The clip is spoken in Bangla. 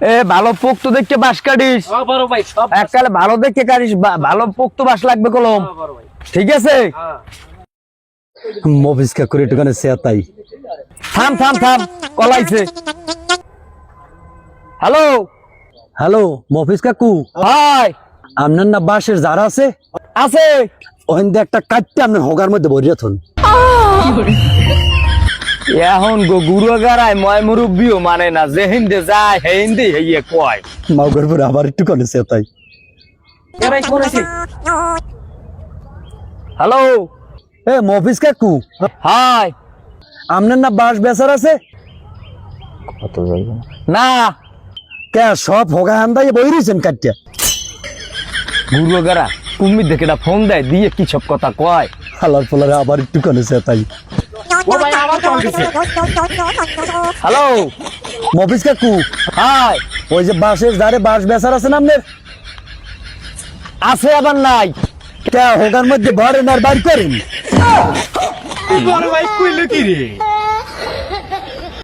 এ ভালো পোক্ত দেখে বাঁশ কাটিস। বড় ভাই সব এককালে ভালো দেখে কাটিস, ভালো পোক্ত বাঁশ লাগবে কলম। বড় ভাই। ঠিক আছে, মফিজ কা করে টুকানে সেতাই। থাম থাম থাম, কলাইছে। হ্যালো হ্যালো মফিজ কাকু, হাই, আপনার না বাঁশের যারা আছে আছে ওখান দিয়ে একটা কাটতে আপনার হোগার মধ্যে ভরিয়ে থন। এখন গুরু গারায় ময় মুরব্বিও মানে না, যে হিন্দে যায় হে হিন্দি হেয়ে কয়। মাউগর পরে আবার একটু কানে সেতাই। এরাই করেছে। হ্যালো এ মফিজ কাকু, হাই, আপনার না বাঁশ বেচার আছে? না কে সব হোগা হান্দাই বই রয়েছেন কাটতে? গুরু গারা কুমির দেখে ফোন দেয় দিয়ে কি সব কথা কয়। হালার ফলারে আবার একটু কানে সেতাই। ও ভাই আমার কল দিছে। হ্যালো মফিজ কাকু, হাই, ওই যে বাঁশের যারে বাঁশ বেচার আছে না আপনার? আছে আবার নাই। কে হোগার মধ্যে ভরেন আর বাইর করেন? বড় ভাই কইলো কি রে?